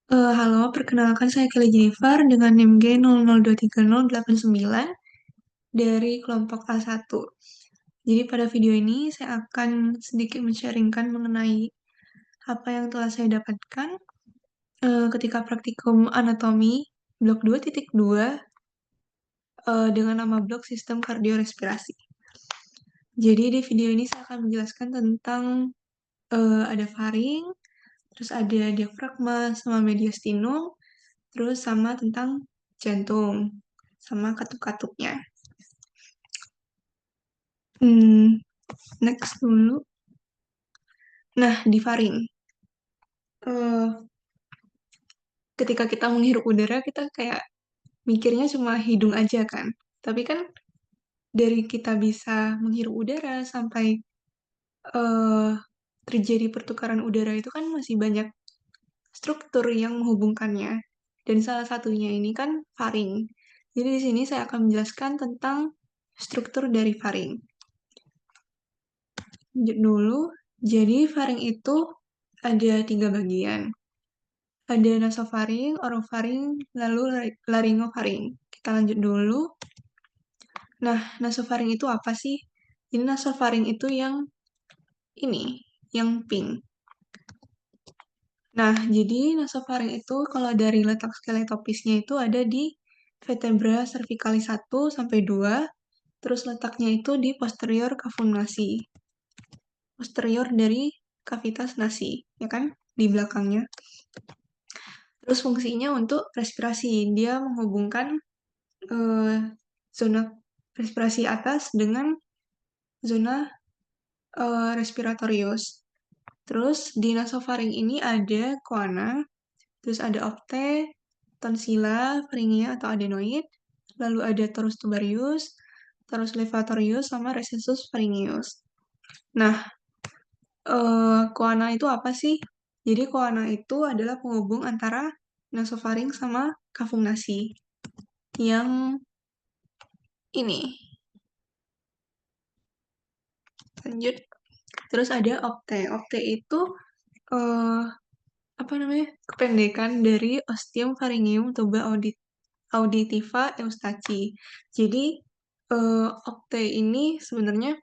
Halo, perkenalkan saya Kelly Jennifer dengan NIM G00230899 dari kelompok A1. Jadi pada video ini saya akan sedikit men-sharingkan mengenai apa yang telah saya dapatkan ketika praktikum anatomi blok 2.2 dengan nama blok sistem kardiorespirasi. Jadi di video ini saya akan menjelaskan tentang ada faring, terus ada diafragma sama mediastinum, terus sama tentang jantung, sama katup-katupnya. Next dulu. Nah, di faring. eh, Ketika kita menghirup udara, kita kayak mikirnya cuma hidung aja kan. Tapi kan dari kita bisa menghirup udara sampai eh, terjadi pertukaran udara itu kan masih banyak struktur yang menghubungkannya. Dan salah satunya ini kan faring. Jadi di sini saya akan menjelaskan tentang struktur dari faring. Lanjut dulu. Jadi faring itu ada 3 bagian. Ada nasofaring, orofaring, lalu laryngofaring. Kita lanjut dulu. Nah, nasofaring itu apa sih? Ini nasofaring itu yang pink. Nah, jadi nasofaring itu kalau dari letak skeletopisnya itu ada di vertebra cervicalis 1 sampai 2, terus letaknya itu di posterior cavum nasi. Posterior dari kavitas nasi, ya kan? Di belakangnya. Terus fungsinya untuk respirasi. Dia menghubungkan zona respirasi atas dengan zona respiratorius. Terus di nasofaring ini ada koana, terus ada opte, tonsila, pharyngia atau adenoid, lalu ada torus tubarius, torus levatorius, sama recessus pharyngeus. Nah, koana itu apa sih? Jadi koana itu adalah penghubung antara nasofaring sama cavum nasi. Yang ini. Lanjut. Terus ada opte. Opte itu eh, apa namanya? Kependekan dari ostium pharyngeum tuba auditiva eustachi. Jadi opte ini sebenarnya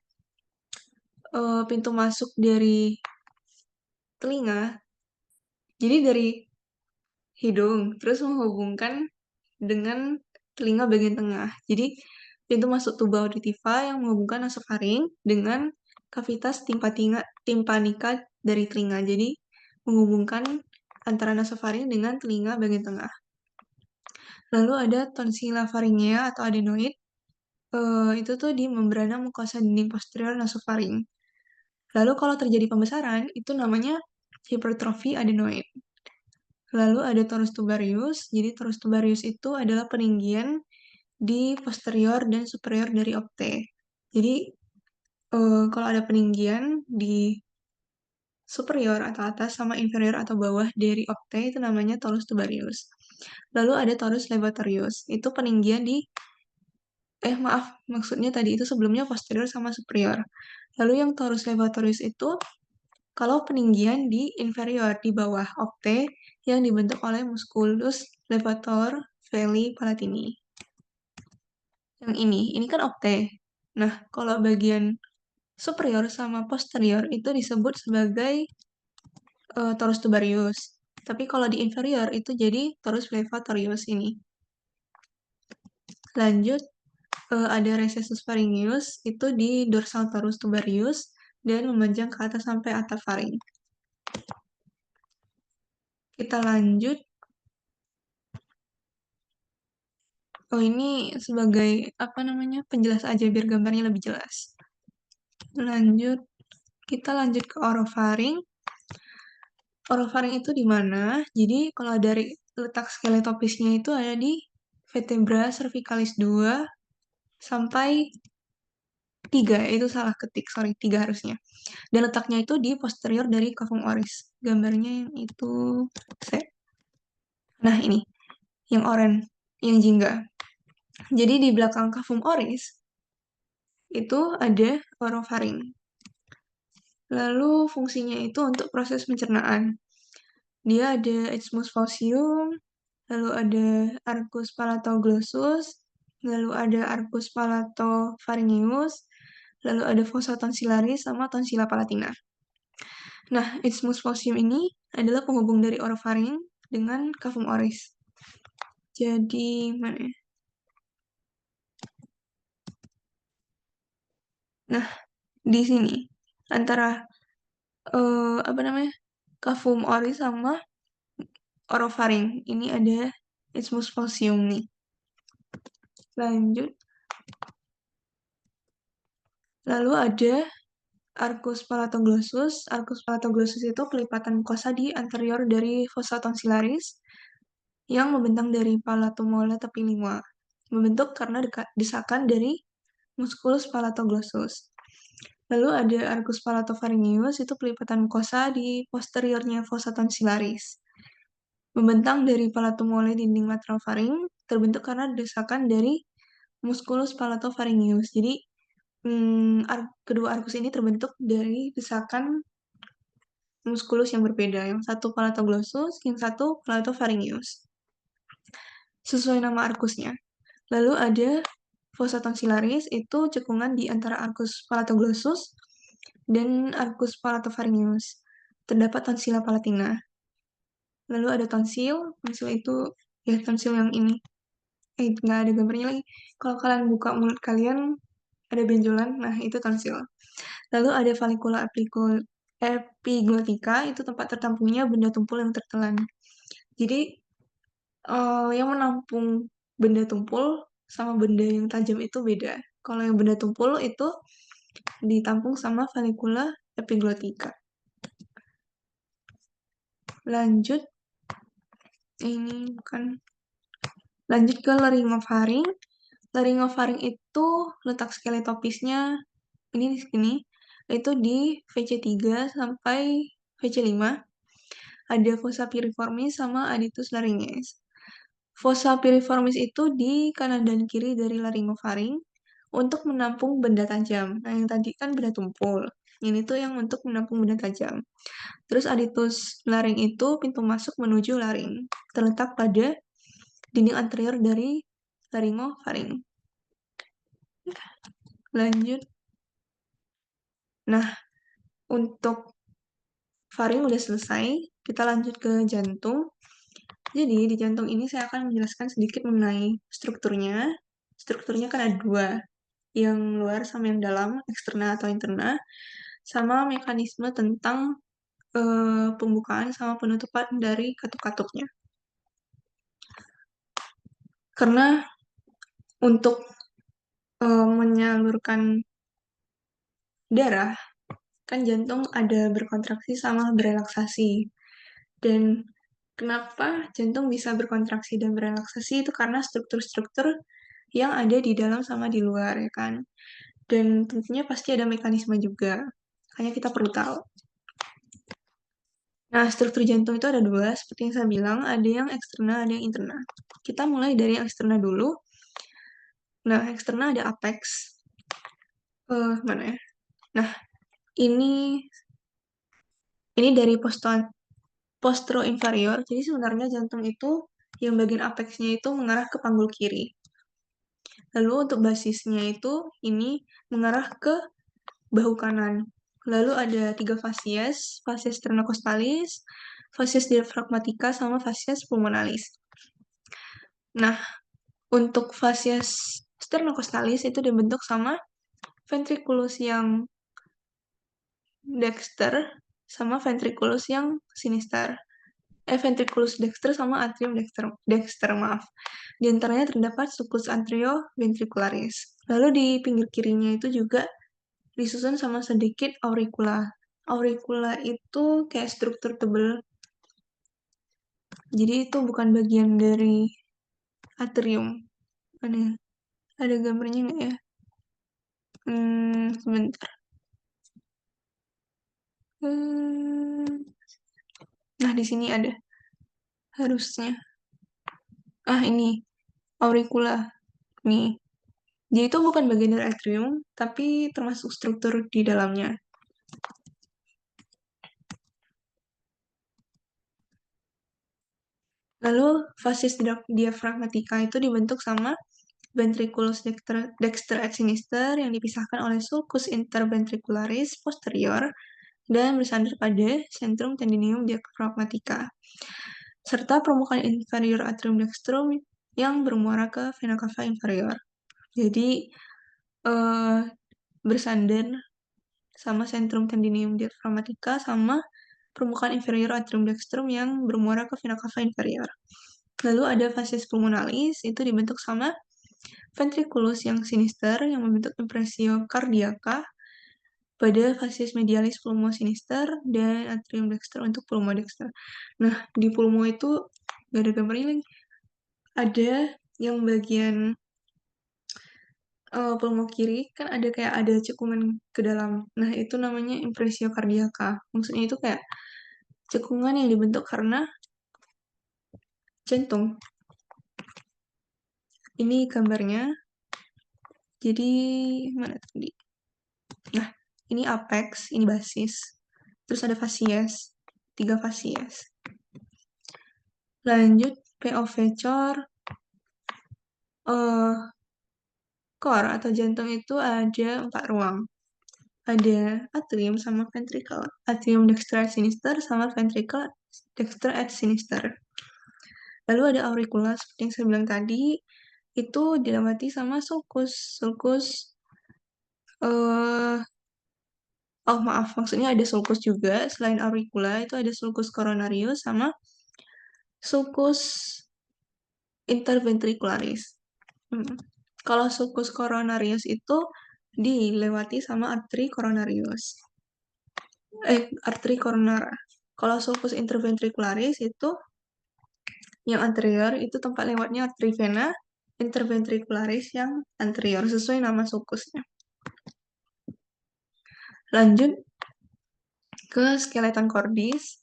pintu masuk dari telinga. Jadi dari hidung terus menghubungkan dengan telinga bagian tengah. Jadi pintu masuk tuba auditiva yang menghubungkan nasofaring dengan kavitas timpanika dari telinga. Jadi menghubungkan antara nasofaring dengan telinga bagian tengah. Lalu ada tonsila pharyngia atau adenoid. Itu tuh di membrana mukosa dinding posterior nasofaring. Lalu kalau terjadi pembesaran, itu namanya hipertrofi adenoid. Lalu ada torus tubarius. Jadi torus tubarius itu adalah peninggian di posterior dan superior dari opte. Jadi kalau ada peninggian di superior atau atas sama inferior atau bawah dari opte itu namanya torus tubarius. Lalu ada torus levatorius. Itu peninggian di maksudnya tadi itu sebelumnya posterior sama superior. Lalu yang torus levatorius itu kalau peninggian di inferior, di bawah opte, yang dibentuk oleh musculus levator veli palatini. Yang ini kan opte. Nah, kalau bagian superior sama posterior itu disebut sebagai torus tubarius. Tapi kalau di inferior itu jadi torus levatorius ini. Lanjut, ada recessus pharyngeus, itu di dorsal torus tubarius, dan memanjang ke atas sampai atap faring. Kita lanjut. Oh, ini sebagai apa namanya penjelas aja biar gambarnya lebih jelas. Kita lanjut ke orofaring. Orofaring itu di mana? Jadi kalau dari letak skeletopisnya itu ada di vertebra cervicalis 2 sampai 3, itu salah ketik, sorry, 3 harusnya. Dan letaknya itu di posterior dari cavum oris. Gambarnya yang itu. Nah, ini, yang oranye, yang jingga. Jadi di belakang cavum oris, itu ada orofaring. Lalu fungsinya itu untuk proses pencernaan. Dia ada isthmus faucium, lalu ada arcus palatoglossus, lalu ada arcus palatopharyngeus, lalu ada fossa tonsillaris sama tonsilla palatina. Nah, isthmus faucium ini adalah penghubung dari orofaring dengan cavum oris. Jadi, mana ya? Nah, di sini antara apa namanya? Cavum oris sama orofaring. Ini ada isthmus faucium nih. Lanjut. Lalu ada arcus palatoglossus. Arcus palatoglossus itu pelipatan mukosa di anterior dari fossa tonsillaris yang membentang dari palatomola tepi lima. Membentuk karena desakan dari musculus palatoglossus. Lalu ada arcus palatopharyngeus, itu pelipatan mukosa di posteriornya fossa tonsillaris. Membentang dari palatomole dinding lateral faring, terbentuk karena desakan dari musculus palatopharyngeus. Jadi, kedua arkus ini terbentuk dari desakan musculus yang berbeda. Yang satu palatoglossus, yang satu palatopharyngeus. Sesuai nama arkusnya. Lalu ada fossa tonsillaris, itu cekungan di antara arcus palatoglossus dan arcus palatopharyngeus. Terdapat tonsilla palatina. Lalu ada tonsil itu ya tonsil yang ini. Nggak ada gambarnya lagi. Kalau kalian buka mulut kalian, ada benjolan, nah itu tonsil. Lalu ada valicula epiglotika, itu tempat tertampungnya benda tumpul yang tertelan. Jadi, yang menampung benda tumpul sama benda yang tajam itu beda. Kalau yang benda tumpul itu ditampung sama valicula epiglotika. Lanjut, ini bukan. Lanjut ke laringofaring. Laringofaring itu letak skeletopisnya ini di sini, itu di VC3 sampai VC5. Ada fossa piriformis sama adductus laryngeus. Fossa piriformis itu di kanan dan kiri dari laringofaring untuk menampung benda tajam. Nah, yang tadi kan benda tumpul. Ini tuh yang untuk menampung benda tajam. Terus adductus laring itu pintu masuk menuju laring, terletak pada dinding anterior dari laringofaring. Lanjut. Nah, untuk faring udah selesai, kita lanjut ke jantung. Jadi, di jantung ini saya akan menjelaskan sedikit mengenai strukturnya. Strukturnya kan ada dua, yang luar sama yang dalam, eksterna atau interna, sama mekanisme tentang pembukaan sama penutupan dari katup-katupnya. Karena untuk menyalurkan darah, kan jantung ada berkontraksi sama berelaksasi. Dan kenapa jantung bisa berkontraksi dan berelaksasi itu karena struktur-struktur yang ada di dalam sama di luar, ya kan? Dan tentunya pasti ada mekanisme juga. Hanya kita perlu tahu. Nah, struktur jantung itu ada dua, seperti yang saya bilang, ada yang eksterna, ada yang interna. Kita mulai dari yang eksterna dulu. Nah, eksterna ada apex. Mana ya? Nah, ini dari postero inferior. Jadi sebenarnya jantung itu yang bagian apexnya itu mengarah ke panggul kiri. Lalu untuk basisnya itu ini mengarah ke bahu kanan. Lalu ada 3 fasies, fasies sternocostales, fasies diaphragmatica, sama fasies pulmonalis. Nah, untuk fasies sternocostales itu dibentuk sama ventriculus yang dexter sama ventriculus yang sinister. Ventriculus dexter sama atrium dexter, maaf. Di antaranya terdapat sulcus anterioventricularis. Lalu di pinggir kirinya itu juga disusun sama sedikit auricula. Auricula itu kayak struktur tebal. Jadi itu bukan bagian dari atrium. Ada gambarnya nggak ya? Sebentar. Nah, di sini ada. Harusnya. Ini. Auricula. Nih. Dia itu bukan bagian dari atrium, tapi termasuk struktur di dalamnya. Lalu vasis diafragmatika itu dibentuk sama ventriculus dexter et sinister yang dipisahkan oleh sulcus interventricularis posterior dan bersandar pada centrum tendinium diaphragmatica, serta permukaan inferior atrium dextrum yang bermuara ke vena cava inferior. Jadi eh, bersandar sama centrum tendinium diaphragmatica sama permukaan inferior atrium dextrum yang bermuara ke vena cava inferior. Lalu ada vasis pulmonalis, itu dibentuk sama ventriculus yang sinister yang membentuk impresio kardiaka pada vasis medialis pulmo sinister dan atrium dexter untuk pulmo dexter. Nah, di pulmo itu gak ada gambarnya lagi. Ada yang bagian pulmo kiri kan ada kayak ada cekungan ke dalam. Nah, itu namanya impresio kardiaka. Maksudnya itu kayak cekungan yang dibentuk karena jantung. Ini gambarnya. Jadi mana tadi? Nah, ini apex, ini basis. Terus ada fasies, 3 fasies. Lanjut POV cor, core atau jantung itu ada 4 ruang. Ada atrium sama ventricle. Atrium dexter et sinister sama ventricle dexter et sinister. Lalu ada auricula seperti yang saya bilang tadi, itu dilewati sama sulcus. Sulcus, oh maaf, maksudnya ada sulcus juga. Selain auricula, itu ada sulcus coronarius sama sulcus interventricularis. Kalau sulcus coronarius itu dilewati sama arteri coronarius. Arteri coronara. Kalau sulcus interventricularis itu yang anterior itu tempat lewatnya arteri vena interventricularis yang anterior sesuai nama sulcusnya. Lanjut ke skeleton cordis.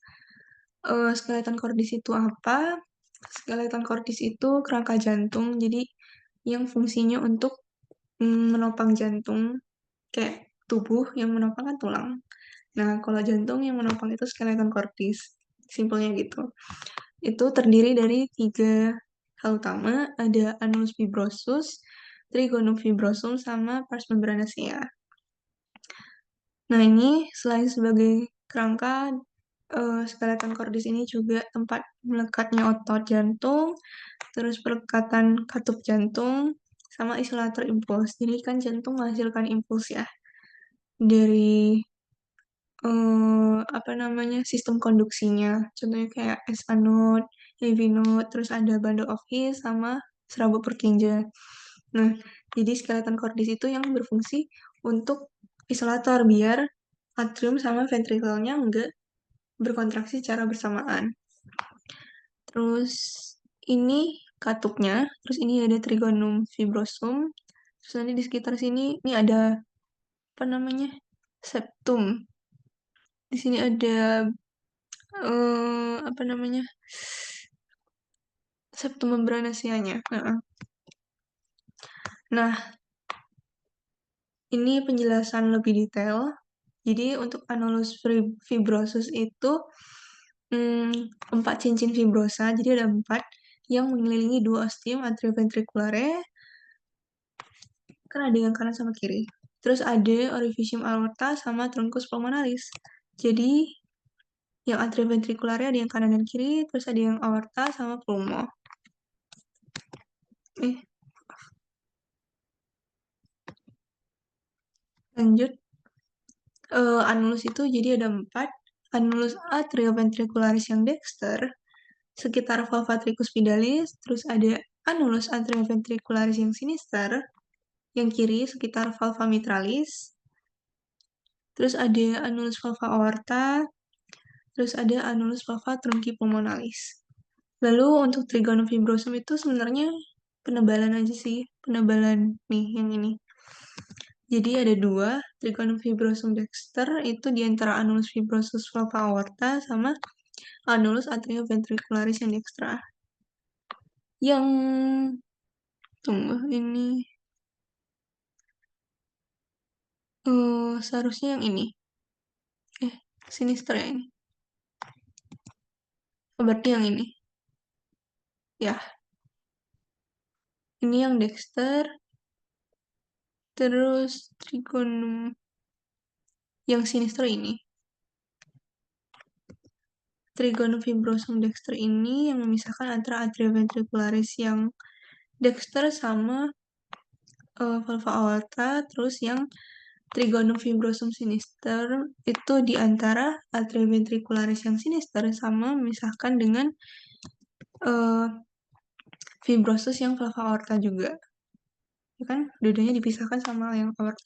Skeleton cordis itu apa? Skeleton cordis itu kerangka jantung, jadi yang fungsinya untuk menopang jantung, kayak tubuh yang menopang kan tulang. Nah, kalau jantung yang menopang itu skeleton cordis, simpelnya gitu. Itu terdiri dari 3 hal utama, ada annulus fibrosus, trigonum fibrosum, sama pars membranacea. Nah, ini selain sebagai kerangka, skeleton cordis ini juga tempat melekatnya otot jantung, terus pelekatan katup jantung, sama isolator impuls. Jadi kan jantung menghasilkan impuls ya dari apa namanya sistem konduksinya. Contohnya kayak SA node, AV node, terus ada bundle of His sama serabut Purkinje. Nah, jadi skeleton cordis itu yang berfungsi untuk isolator biar atrium sama ventrikelnya enggak berkontraksi secara bersamaan. Terus ini katupnya, terus ini ada trigonum fibrosum, terus nanti di sekitar sini ini ada apa namanya septum. Di sini ada apa namanya septum membranaceanya. Nah, ini penjelasan lebih detail. Jadi untuk annulus fibrosus itu 4 cincin fibrosa, jadi ada 4 yang mengelilingi 2 ostium atrioventriculare, kan ada yang kanan sama kiri. Terus ada orificium aorta sama truncus pulmonalis. Jadi yang atrioventriculare ada yang kanan dan kiri, terus ada yang aorta sama pulmo. Lanjut, annulus itu jadi ada 4. Annulus atrioventricularis yang dexter, sekitar valva tricuspidalis, terus ada annulus atrioventricularis yang sinister, yang kiri sekitar valva mitralis, terus ada annulus valva aorta, terus ada annulus valva truncipulmonalis. Lalu untuk trigonum fibrosum itu sebenarnya penebalan aja sih, penebalan nih yang ini. Jadi ada 2, trigonum fibrosum dexter itu di antara annulus fibrosus valva aorta sama annulus atrioventricularis yang dextra. Yang tunggu ini seharusnya yang ini. Sinister ya ini. Oh, berarti yang ini. Ya, ini yang dexter, terus trigonum yang sinister ini. Trigonum fibrosum dexter ini yang memisahkan antara atria ventricularis yang dexter sama valva aorta, terus yang trigonum fibrosum sinister itu di antara atria ventricularis yang sinister sama memisahkan dengan uh, fibrosus yang valva aorta juga. Ya kan, dua-duanya dipisahkan sama yang aorta.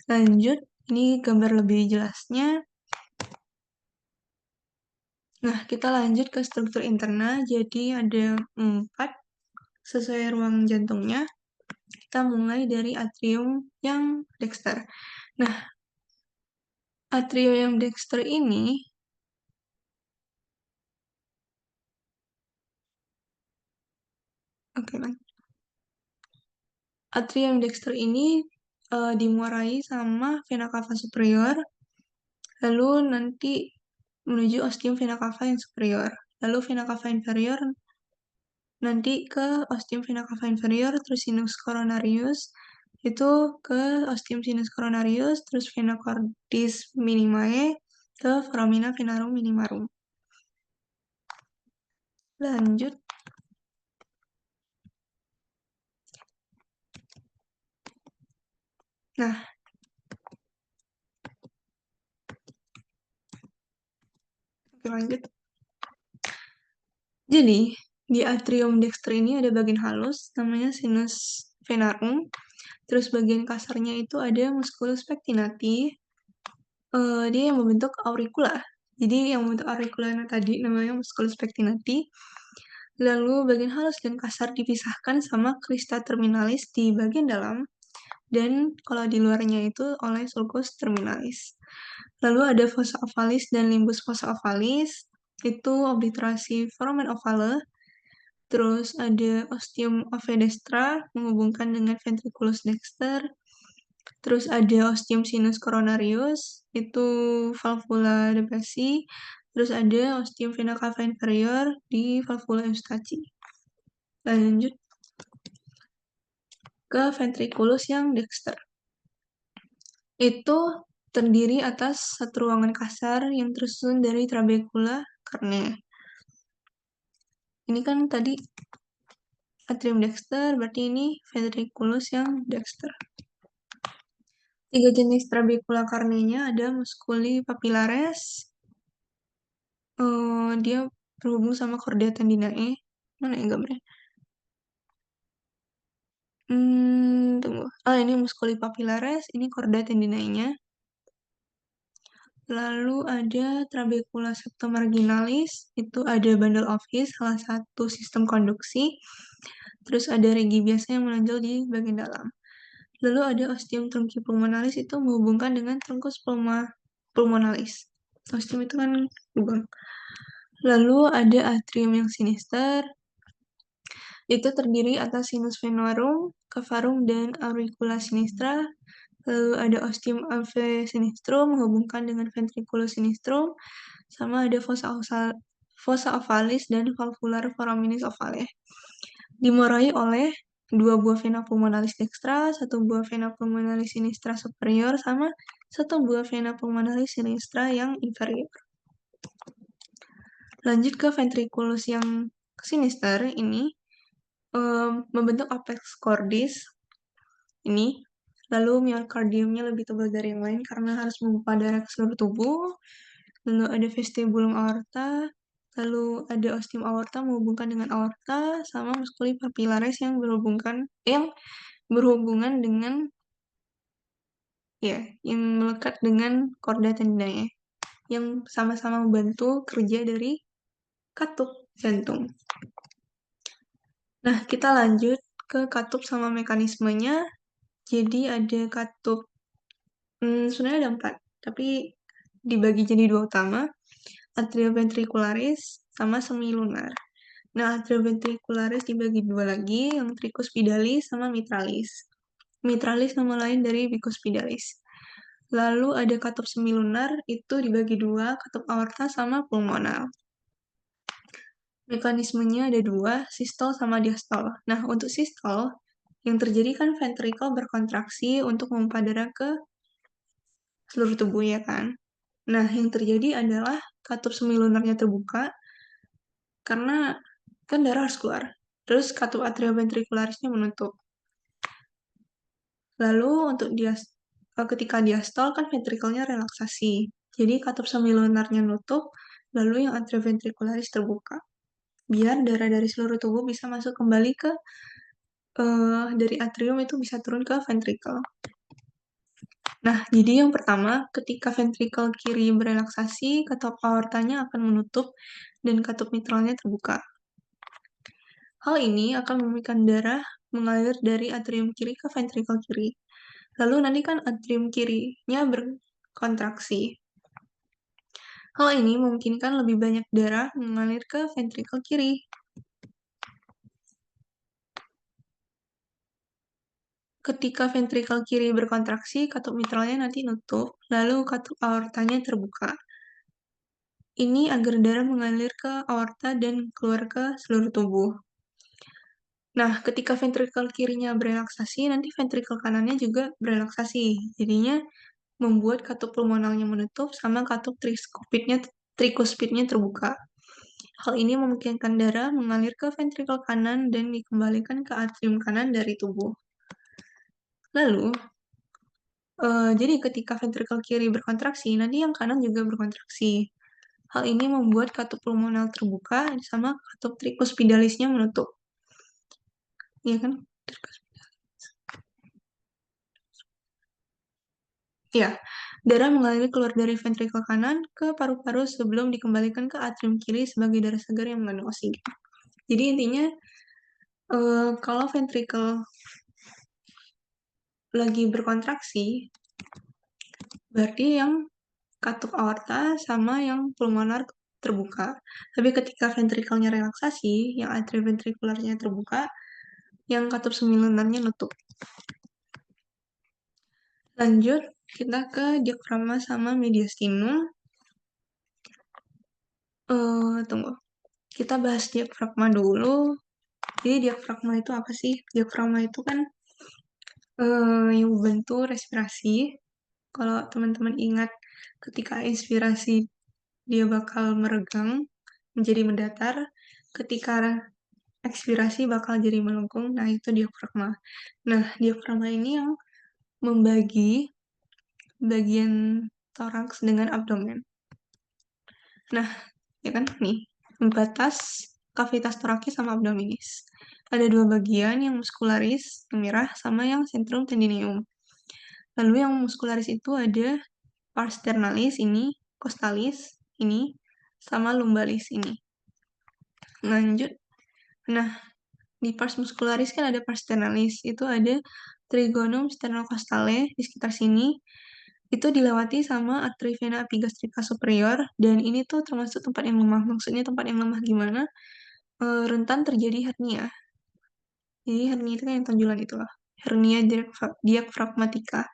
Lanjut, ini gambar lebih jelasnya. Nah, kita lanjut ke struktur interna. Jadi ada 4 sesuai ruang jantungnya. Kita mulai dari atrium yang dexter. Nah, atrium yang dexter ini atrium dexter ini dimuarai sama vena cava superior, lalu nanti menuju ostium vena cava yang superior. Lalu vena cava inferior nanti ke ostium vena cava inferior, terus sinus coronarius, itu ke ostium sinus coronarius, terus vena cordis minimae, ke foramina venarum minimarum. Lanjut. Nah, oke lanjut. Jadi, di atrium dexter ini ada bagian halus, namanya sinus venarum. Terus bagian kasarnya itu ada musculus pectinati. Dia yang membentuk auricula. Jadi yang membentuk auricula tadi namanya musculus pectinati. Lalu bagian halus dan kasar dipisahkan sama crista terminalis di bagian dalam. Dan kalau di luarnya itu oleh sulcus terminalis. Lalu ada fossa ovalis dan limbus fossa ovalis. Itu obliterasi foramen ovale. Terus ada ostium ovedestra menghubungkan dengan ventriculus dexter. Terus ada ostium sinus coronarius, itu valvula depresi. Terus ada ostium vena cava inferior di valvula eustachi. Lanjut ke ventriculus yang dexter. Itu terdiri atas satu ruangan kasar yang tersusun dari trabecula karena ini kan tadi atrium dexter, berarti ini ventriculus yang dexter. 3 jenis trabecula karnenya ada musculi papillaris, dia berhubung sama chordae tendinae. Mana ya gambarnya? Tunggu. Ini musculi papillaris, ini chordae tendinae-nya. Lalu ada trabecula septomarginalis, itu ada bundle of His, salah satu sistem konduksi. Terus ada regi biasa yang menonjol di bagian dalam. Lalu ada ostium trunci pulmonalis, itu menghubungkan dengan trunkus pulmonalis. Ostium itu kan lubang. Lalu ada atrium yang sinister, itu terdiri atas sinus venarum, cavarum, dan auricula sinistra. Lalu ada ostium ave sinistrum menghubungkan dengan ventriculus sinistrum, sama ada fossa ovalis dan valvular foraminis ovale. Dimuarai oleh 2 buah vena pulmonalis dextra, 1 buah vena pulmonalis sinistra superior, sama 1 buah vena pulmonalis sinistra yang inferior. Lanjut ke ventriculus yang sinister ini, membentuk apex cordis ini. Lalu myocardiumnya lebih tebal dari yang lain karena harus memompa darah ke seluruh tubuh. Lalu ada vestibulum aorta, lalu ada ostium aorta menghubungkan dengan aorta, sama musculi papillaris yang berhubungan dengan yang melekat dengan chordae tendinae, yang sama-sama membantu kerja dari katup jantung. Nah, kita lanjut ke katup sama mekanismenya. Jadi ada katup, sebenarnya ada 4, tapi dibagi jadi 2 utama, atrioventricularis sama semilunar. Nah, atrioventricularis dibagi 2 lagi, yang tricuspidalis sama mitralis. Mitralis nama lain dari bicuspidalis. Lalu ada katup semilunar, itu dibagi 2, katup aorta sama pulmonal. Mekanismenya ada dua, sistol sama diastol. Nah, untuk sistol, yang terjadi kan ventricle berkontraksi untuk memompa darah ke seluruh tubuh, ya kan? Nah, yang terjadi adalah katup semi lunarnya terbuka, karena kan darah harus keluar. Terus katup atrioventricularisnya menutup. Lalu untuk ketika diastol kan ventrikelnya relaksasi. Jadi katup semi lunarnya nutup, lalu yang atrioventricularis terbuka. Biar darah dari seluruh tubuh bisa masuk kembali ke dari atrium itu bisa turun ke ventricle. Nah, jadi yang pertama, ketika ventricle kiri berelaksasi, katup aortanya akan menutup dan katup mitralnya terbuka. Hal ini akan membiarkan darah mengalir dari atrium kiri ke ventricle kiri. Lalu nanti kan atrium kirinya berkontraksi. Hal ini memungkinkan lebih banyak darah mengalir ke ventricle kiri. Ketika ventricle kiri berkontraksi, katup mitralnya nanti nutup, lalu katup aortanya terbuka. Ini agar darah mengalir ke aorta dan keluar ke seluruh tubuh. Nah, ketika ventricle kirinya berelaksasi, nanti ventricle kanannya juga berelaksasi. Jadinya membuat katup pulmonalnya menutup sama katup trikuspidnya terbuka. Hal ini memungkinkan darah mengalir ke ventricle kanan dan dikembalikan ke atrium kanan dari tubuh. Lalu, jadi ketika ventricle kiri berkontraksi, nanti yang kanan juga berkontraksi. Hal ini membuat katup pulmonal terbuka sama katup trikuspidalisnya menutup. Iya kan? Ya, darah mengalir keluar dari ventrikel kanan ke paru-paru sebelum dikembalikan ke atrium kiri sebagai darah segar yang mengandung oksigen. Jadi intinya, kalau ventrikel lagi berkontraksi, berarti yang katup aorta sama yang pulmonar terbuka. Tapi ketika ventrikelnya relaksasi, yang atrioventrikularnya terbuka, yang katup semilunarnya nutup. Lanjut, kita ke diafragma sama mediastinum. Tunggu. Kita bahas diafragma dulu. Jadi diafragma itu apa sih? Diafragma itu kan yang membantu respirasi. Kalau teman-teman ingat, ketika inspirasi dia bakal meregang menjadi mendatar, ketika ekspirasi bakal jadi melengkung. Nah, itu diafragma. Nah, diafragma ini yang membagi bagian toraks dengan abdomen. Nah, ya kan? Nih, membatas kavitas torakis sama abdominis. Ada dua bagian, yang muskularis, yang merah, sama yang centrum tendineum. Lalu yang muskularis itu ada pars sternalis ini, costalis ini, sama lumbalis ini. Lanjut. Nah, di pars muskularis kan ada pars sternalis. Itu ada trigonum sternocostale di sekitar sini. Itu dilewati sama arteri vena epigastrika superior, dan ini tuh termasuk tempat yang lemah. Maksudnya tempat yang lemah gimana? Rentan terjadi hernia. Jadi hernia itu kan yang tonjolan itu lah. Hernia diafragmatika.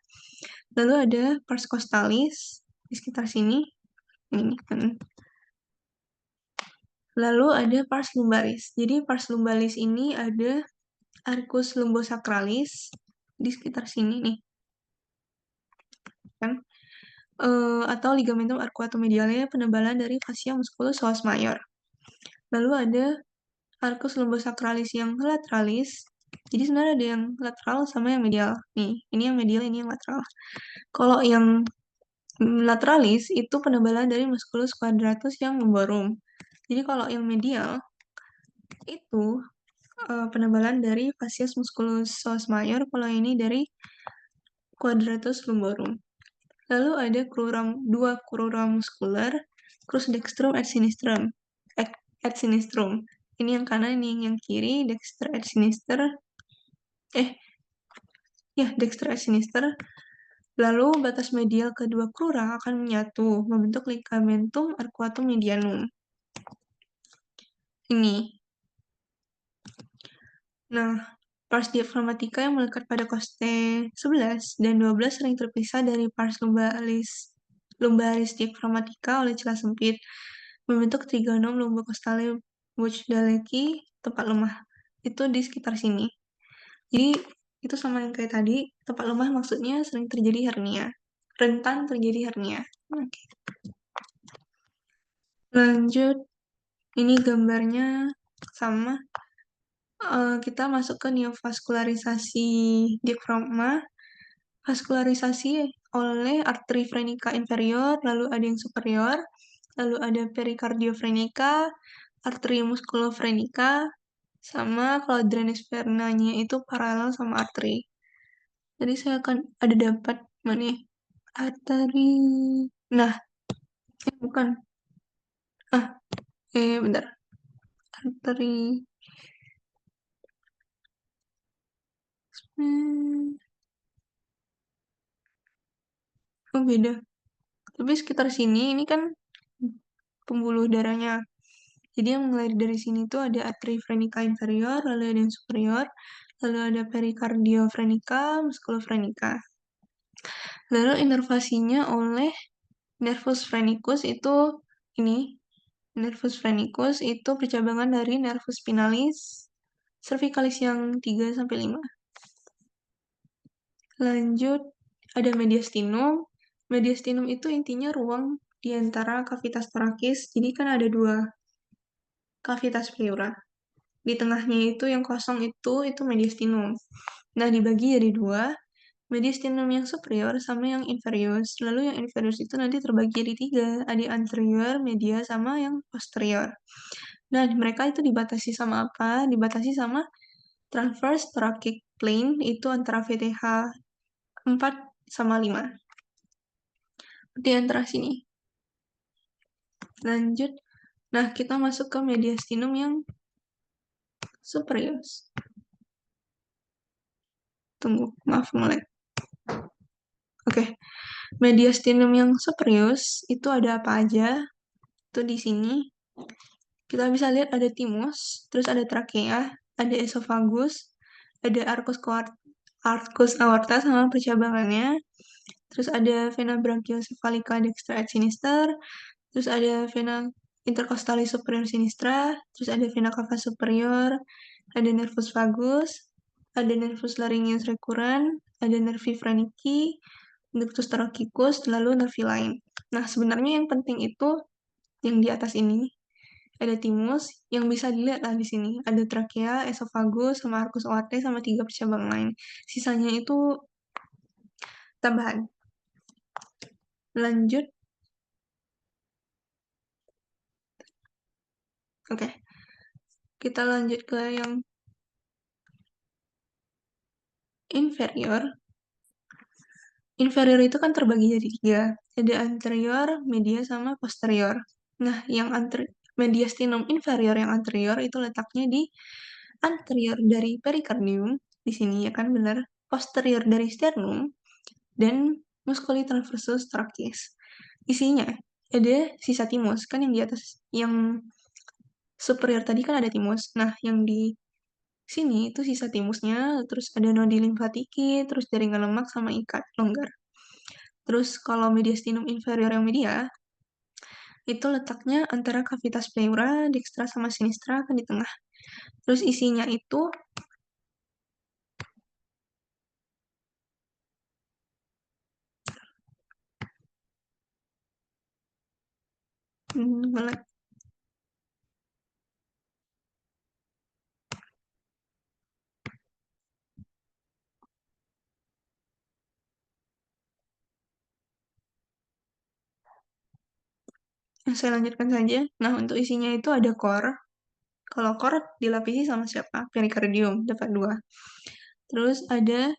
Lalu ada pars costalis di sekitar sini. Ini kan. Lalu ada pars lumbalis. Jadi pars lumbalis ini ada arcus lumbosacralis di sekitar sini nih. Kan? Atau ligamentum arcuatomediale, penebalan dari fascia musculus psoas major. Lalu ada arcus lumbosacralis yang lateralis. Jadi sebenarnya ada yang lateral sama yang medial. Nih, ini yang medial, ini yang lateral. Kalau yang lateralis itu penebalan dari musculus quadratus yang lumborum. Jadi kalau yang medial itu penebalan dari fascius musculus psoas major, kalau ini dari quadratus lumborum. Lalu ada dua crura muscular, crus dextrum et sinistrum. Et sinistrum. Ini yang kanan, ini yang kiri, dexter et sinister. Dexter et sinister. Lalu batas medial kedua crura akan menyatu, membentuk ligamentum arcuatum medianum. Ini. Nah, pars diafragmatica yang melekat pada koste 11 dan 12 sering terpisah dari pars lumbaris diafragmatica oleh celah sempit, membentuk trigonum lumbocostale Wojciechowski, tempat lemah. Itu di sekitar sini. Jadi, itu sama yang kayak tadi, tempat lemah maksudnya sering terjadi hernia. Rentan terjadi hernia. Oke. Lanjut, ini gambarnya sama. Kita masuk ke neovaskularisasi diafragma. Vaskularisasi oleh arteri frenica inferior, lalu ada yang superior, lalu ada pericardiofrenica, arteri musculofrenica, sama kalau drainase vernanya itu paralel sama arteri. Jadi saya akan ada dapat mana ya? Arteri. Nah, bukan. Bentar. Arteri. Oh, beda. Tapi sekitar sini ini kan pembuluh darahnya. Jadi yang mulai dari sini tuh ada arteri frenica inferior, lalu ada yang superior, lalu ada pericardiofrenica, musculofrenica. Lalu inervasinya oleh nervus phrenicus itu ini. Nervus phrenicus itu percabangan dari nervus spinalis cervicalis yang 3 sampai 5. Lanjut, ada mediastinum. Mediastinum itu intinya ruang di antara kavitas torakis. Jadi kan ada 2 kavitas pleura. Di tengahnya itu yang kosong itu mediastinum. Nah, dibagi jadi 2, mediastinum yang superior sama yang inferior. Lalu yang inferior itu nanti terbagi jadi 3, ada anterior, media, sama yang posterior. Nah, mereka itu dibatasi sama apa? Dibatasi sama transverse thoracic plane, itu antara VTH 4 sama 5. Di antara sini. Lanjut. Nah, kita masuk ke mediastinum yang superior. Tunggu, maaf mulai. Oke. Mediastinum yang superior itu ada apa aja? Itu di sini. Kita bisa lihat ada timus, terus ada trakea, ada esofagus, ada arcus aorta sama percabangannya, terus ada vena brachiocephalica dextra et sinister, terus ada vena intercostalis superior sinistra, terus ada vena cava superior, ada nervus vagus, ada nervus laryngeus recurrens, ada nervi frenici, ductus thoracicus, lalu nervi lain. Nah, sebenarnya yang penting itu yang di atas ini. Ada timus yang bisa dilihat lah di sini. Ada trakea, esofagus, sama arcus aortae, sama 3 percabangan lain. Sisanya itu tambahan. Lanjut. Oke. Kita lanjut ke yang inferior. Inferior itu kan terbagi jadi 3. Ada anterior, media, sama posterior. Nah, yang mediastinum inferior yang anterior itu letaknya di anterior dari pericardium, di sini ya kan benar, posterior dari sternum, dan musculi transversus thoracis. Isinya ada sisa timus, kan yang di atas, yang superior tadi kan ada timus. Nah, yang di sini itu sisa timusnya, terus ada nodi limfatiki, terus jaringan lemak sama ikat longgar. Terus kalau mediastinum inferior yang media, itu letaknya antara kavitas pleura, dextra sama sinistra kan di tengah. Terus isinya itu melek. Saya lanjutkan saja. Nah, untuk isinya itu ada core. Kalau core dilapisi sama siapa? Pericardium, dapat 2. Terus ada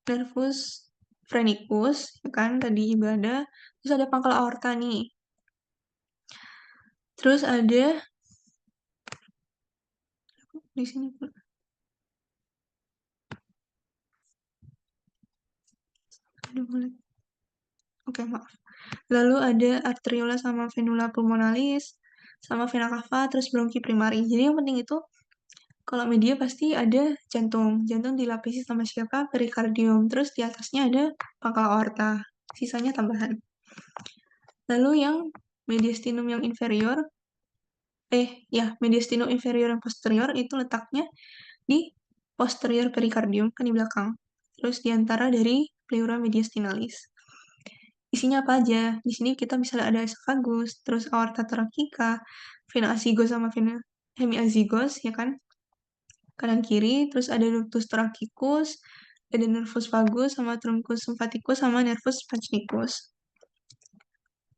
nervus phrenicus, ya kan? Tadi juga ada. Terus ada pangkal aorta nih. Terus ada di sini. Oke, maaf. Lalu ada arteriola sama venula pulmonalis, sama vena cava, terus bronki primari. Jadi yang penting itu kalau media pasti ada jantung. Jantung dilapisi sama siapa? Perikardium. Terus di atasnya ada pangkal aorta. Sisanya tambahan. Lalu yang mediastinum yang inferior mediastinum inferior dan posterior itu letaknya di posterior pericardium, kan di belakang. Terus di antara dari pleura mediastinalis. Isinya apa aja? Di sini kita bisa ada esophagus, terus aorta thoracica, vena azygos sama vena hemiazygos, ya kan? Kanan kiri, terus ada ductus thoracic,us ada nervus vagus, sama truncus symphaticus, sama nervus spongicus.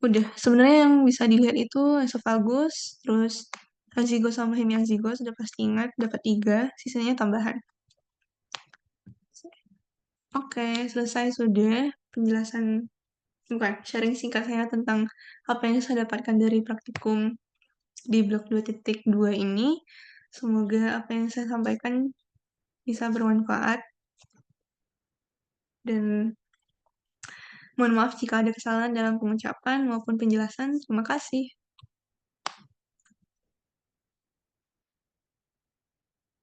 Udah, sebenarnya yang bisa dilihat itu esophagus, terus azygos sama hemiazygos, udah pasti ingat, dapat 3, sisanya tambahan. Oke, selesai sudah penjelasan, bukan, sharing singkat saya tentang apa yang saya dapatkan dari praktikum di blok 2.2 ini. Semoga apa yang saya sampaikan bisa bermanfaat, dan mohon maaf jika ada kesalahan dalam pengucapan maupun penjelasan. Terima kasih.